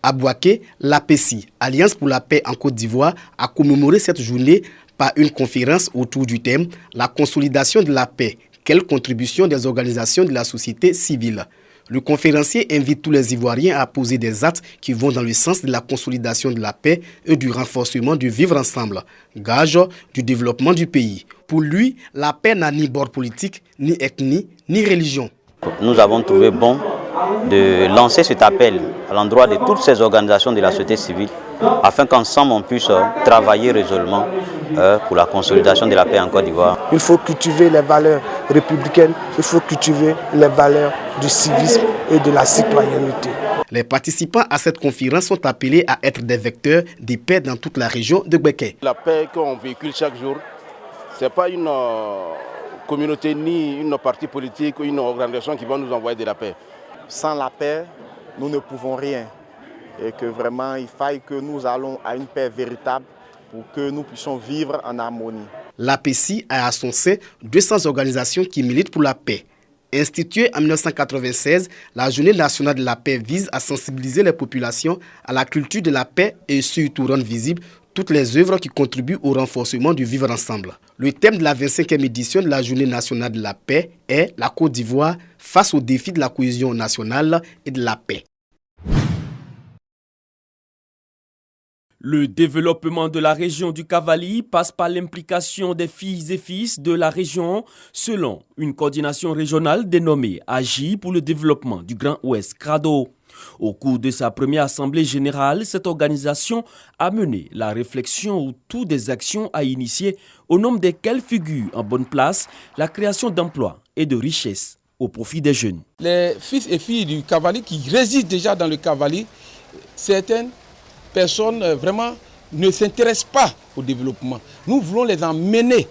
À Bouaké, l'APECI, Alliance pour la paix en Côte d'Ivoire, a commémoré cette journée par une conférence autour du thème « La consolidation de la paix, quelle contribution des organisations de la société civile ». Le conférencier invite tous les Ivoiriens à poser des actes qui vont dans le sens de la consolidation de la paix et du renforcement du vivre ensemble, gage du développement du pays. Pour lui, la paix n'a ni bord politique, ni ethnie, ni religion. Nous avons trouvé bon de lancer cet appel à l'endroit de toutes ces organisations de la société civile afin qu'ensemble on puisse travailler résolument pour la consolidation de la paix en Côte d'Ivoire. Il faut cultiver les valeurs républicaines, il faut cultiver les valeurs du civisme et de la citoyenneté. Les participants à cette conférence sont appelés à être des vecteurs de paix dans toute la région de Bouaké. La paix qu'on véhicule chaque jour, ce n'est pas une communauté ni une parti politique ou une organisation qui va nous envoyer de la paix. Sans la paix, nous ne pouvons rien. Et que vraiment, il faille que nous allons à une paix véritable pour que nous puissions vivre en harmonie. L'APECI a à son sein 200 organisations qui militent pour la paix. Instituée en 1996, la Journée nationale de la paix vise à sensibiliser les populations à la culture de la paix et surtout rendre visibles toutes les œuvres qui contribuent au renforcement du vivre ensemble. Le thème de la 25e édition de la Journée nationale de la paix est la Côte d'Ivoire face aux défis de la cohésion nationale et de la paix. Le développement de la région du Cavali passe par l'implication des filles et fils de la région selon une coordination régionale dénommée AGI pour le développement du Grand Ouest CRADO. Au cours de sa première assemblée générale, cette organisation a mené la réflexion autour des actions à initier au nombre desquelles figure en bonne place la création d'emplois et de richesses au profit des jeunes. Les fils et filles du Cavali qui résident déjà dans le Cavali, certaines personnes vraiment ne s'intéressent pas au développement. Nous voulons les emmener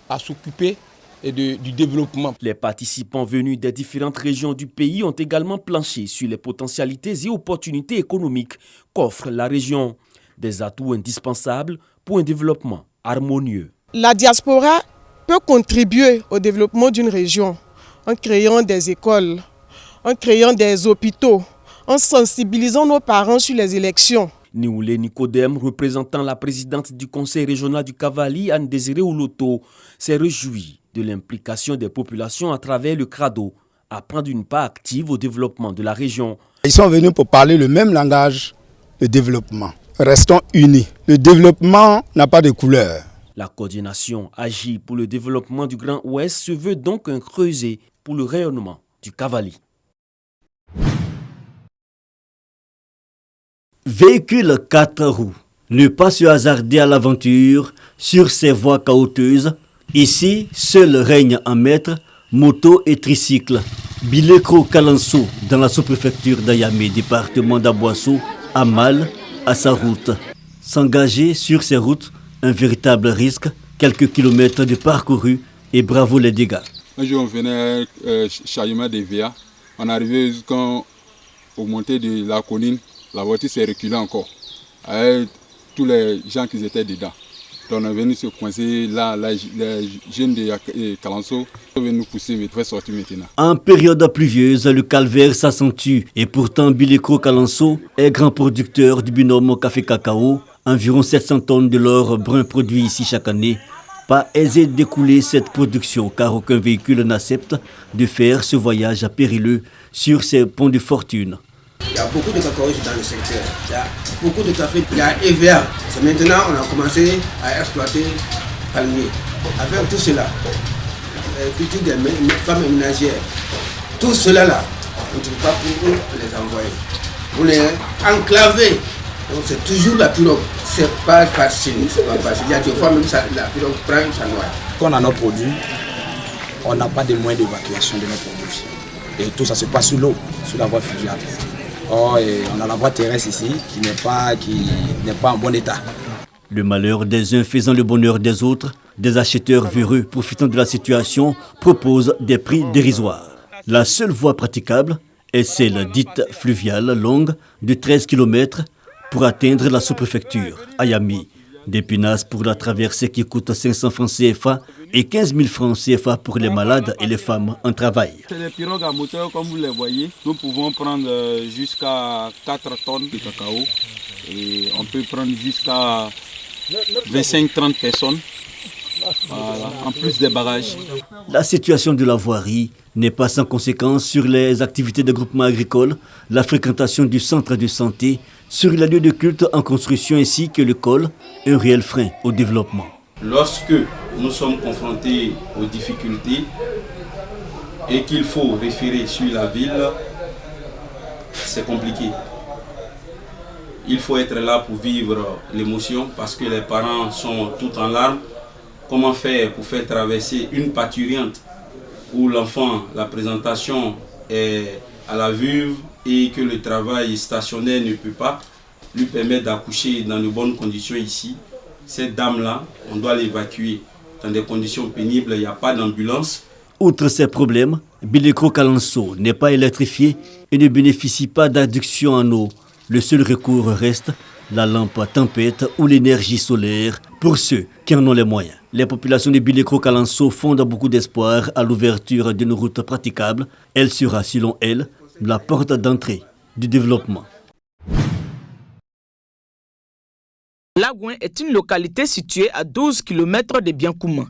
à s'occuper du développement. Les participants venus des différentes régions du pays ont également planché sur les potentialités et opportunités économiques qu'offre la région. Des atouts indispensables pour un développement harmonieux. La diaspora peut contribuer au développement d'une région en créant des écoles, en créant des hôpitaux, en sensibilisant nos parents sur les élections. Nioulé Nicodème, représentant la présidente du conseil régional du Cavali, Anne-Désirée Ouloto, s'est réjoui de l'implication des populations à travers le CRADO à prendre une part active au développement de la région. Ils sont venus pour parler le même langage, le développement. Restons unis. Le développement n'a pas de couleur. La coordination agit pour le développement du Grand Ouest se veut donc un creuset pour le rayonnement du Cavali. Véhicule 4 roues, ne pas se hasarder à l'aventure sur ces voies caouteuses. Ici, seul règne en maître, moto et tricycle. Bilekro Kalanso, dans la sous-préfecture d'Ayamé, département d'Aboissou, a mal à sa route. S'engager sur ces routes, un véritable risque, quelques kilomètres de parcouru et bravo les dégâts. Un jour on venait chargement des VA, on arrivait jusqu'au montée de la colline. La voiture s'est reculée encore, avec tous les gens qui étaient dedans. Donc on est venu se coincer là, les jeunes de Kalanso sont venus nous pousser, mais très sortir maintenant. En période pluvieuse, le calvaire s'accentue et pourtant Bilekro Kalanso est grand producteur du binôme café-cacao. Environ 700 tonnes de l'or brun produit ici chaque année. Pas aisé d'écouler cette production car aucun véhicule n'accepte de faire ce voyage périlleux sur ces ponts de fortune. Il y a beaucoup de cacao dans le secteur, il y a beaucoup de café, il y a EVA. C'est maintenant on a commencé à exploiter palmier. Avec tout cela, culture des femmes ménagères, tout cela là, on ne trouve pas pour les envoyer. On est enclavé, donc c'est toujours la pirogue. C'est pas facile, c'est pas facile. Il y a des fois même ça, la pirogue prend sa noix. Quand on a nos produits, on n'a pas de moyens d'évacuation de nos produits. Et tout ça se passe sous l'eau, sous la voie fluviale. Oh, et on a la voie terrestre ici qui n'est pas en bon état. Le malheur des uns faisant le bonheur des autres, des acheteurs véreux profitant de la situation proposent des prix dérisoires. La seule voie praticable est celle dite fluviale longue de 13 km pour atteindre la sous-préfecture, Ayami, Des pinasses pour la traversée qui coûte 500 francs CFA et 15 000 francs CFA pour les malades et les femmes en travail. C'est des pirogues à moteur comme vous les voyez. Nous pouvons prendre jusqu'à 4 tonnes de cacao et on peut prendre jusqu'à 25-30 personnes. Voilà, en plus des barrages. La situation de la voirie n'est pas sans conséquence sur les activités de groupement agricole, la fréquentation du centre de santé, sur les lieux de culte en construction ainsi que l'école, un réel frein au développement. Lorsque nous sommes confrontés aux difficultés et qu'il faut référer sur la ville, c'est compliqué. Il faut être là pour vivre l'émotion parce que les parents sont tout en larmes. Comment faire pour faire traverser une parturiente où l'enfant, la présentation est à la vulve et que le travail stationnaire ne peut pas lui permettre d'accoucher dans de bonnes conditions ici. Cette dame-là, on doit l'évacuer dans des conditions pénibles, il n'y a pas d'ambulance. Outre ces problèmes, Bileko-Kalanso n'est pas électrifié et ne bénéficie pas d'adduction en eau. Le seul recours reste la lampe à tempête ou l'énergie solaire pour ceux qui en ont les moyens. Les populations de Bileko-Kalanso fondent beaucoup d'espoir à l'ouverture d'une route praticable. Elle sera, selon elles, la porte d'entrée du développement. Blagouin est une localité située à 12 km de Biankouma.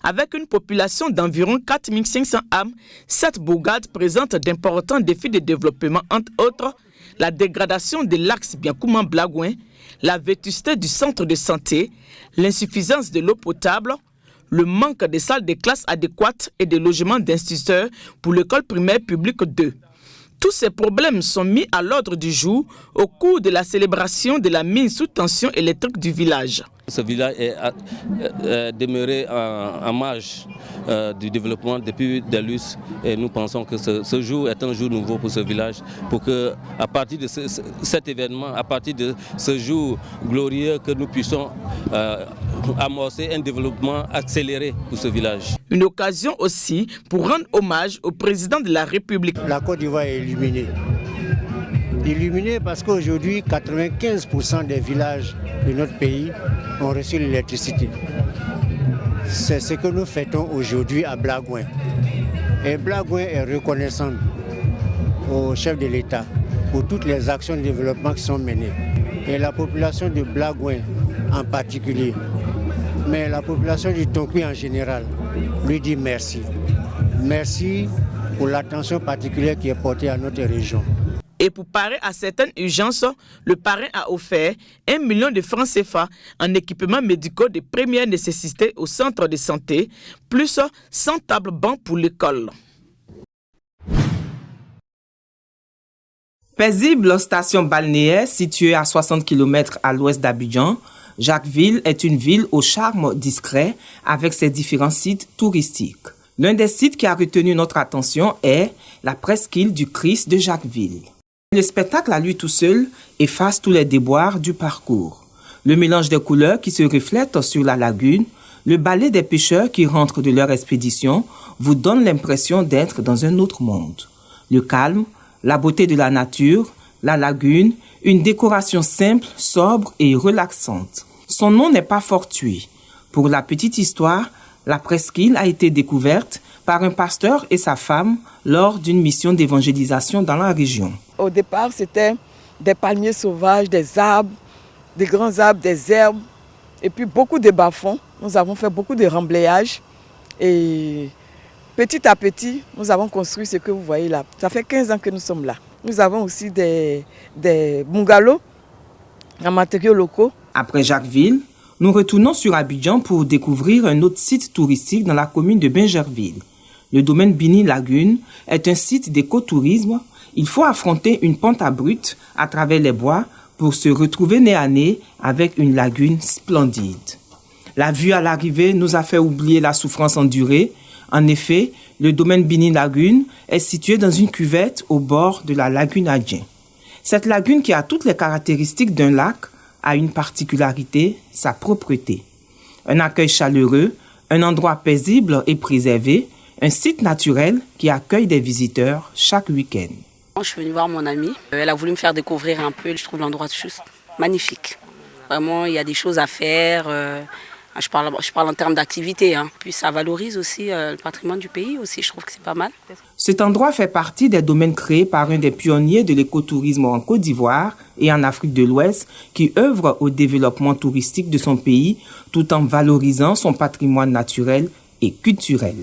Avec une population d'environ 4500 âmes, cette bourgade présente d'importants défis de développement, entre autres la dégradation de l'axe Biankouma-Blagouin, la vétusté du centre de santé, l'insuffisance de l'eau potable, le manque de salles de classe adéquates et de logements d'instituteurs pour l'école primaire publique 2. Tous ces problèmes sont mis à l'ordre du jour au cours de la célébration de la mise sous tension électrique du village. Ce village est demeuré en marge du développement depuis Delus et nous pensons que ce jour est un jour nouveau pour ce village pour que, à partir de cet événement, à partir de ce jour glorieux, que nous puissions amorcer un développement accéléré pour ce village. Une occasion aussi pour rendre hommage au président de la République. La Côte d'Ivoire est illuminée. Illuminée parce qu'aujourd'hui, 95% des villages de notre pays ont reçu l'électricité. C'est ce que nous fêtons aujourd'hui à Blagouin. Et Blagouin est reconnaissant au chef de l'État pour toutes les actions de développement qui sont menées. Et la population de Blagouin en particulier, mais la population du Tonkoui en général, lui dit merci. Merci pour l'attention particulière qui est portée à notre région. Et pour parer à certaines urgences, le parrain a offert 1 million de francs CFA en équipements médicaux de première nécessité au centre de santé, plus 100 tables bancs pour l'école. Paisible station balnéaire située à 60 km à l'ouest d'Abidjan, Jacquesville est une ville au charme discret avec ses différents sites touristiques. L'un des sites qui a retenu notre attention est la presqu'île du Christ de Jacquesville. Le spectacle à lui tout seul efface tous les déboires du parcours. Le mélange des couleurs qui se reflètent sur la lagune, le balai des pêcheurs qui rentrent de leur expédition vous donne l'impression d'être dans un autre monde. Le calme, la beauté de la nature, la lagune, une décoration simple, sobre et relaxante. Son nom n'est pas fortuit. Pour la petite histoire, la presqu'île a été découverte par un pasteur et sa femme lors d'une mission d'évangélisation dans la région. Au départ, c'était des palmiers sauvages, des arbres, des grands arbres, des herbes, et puis beaucoup de bas-fonds. Nous avons fait beaucoup de remblayages et petit à petit, nous avons construit ce que vous voyez là. Ça fait 15 ans que nous sommes là. Nous avons aussi des bungalows en matériaux locaux. Après Jacquesville, nous retournons sur Abidjan pour découvrir un autre site touristique dans la commune de Bingerville. Le domaine Bini Lagune est un site d'écotourisme. Il faut affronter une pente abrupte à travers les bois pour se retrouver nez à nez avec une lagune splendide. La vue à l'arrivée nous a fait oublier la souffrance endurée. En effet, le domaine Bini Lagune est situé dans une cuvette au bord de la lagune Adjien. Cette lagune qui a toutes les caractéristiques d'un lac a une particularité, sa propreté. Un accueil chaleureux, un endroit paisible et préservé, un site naturel qui accueille des visiteurs chaque week-end. Je suis venue voir mon amie. Elle a voulu me faire découvrir un peu. Je trouve l'endroit juste magnifique. Vraiment, il y a des choses à faire. Je parle en termes d'activité. Puis ça valorise aussi le patrimoine du pays aussi. Je trouve que c'est pas mal. Cet endroit fait partie des domaines créés par un des pionniers de l'écotourisme en Côte d'Ivoire et en Afrique de l'Ouest qui œuvre au développement touristique de son pays tout en valorisant son patrimoine naturel et culturel.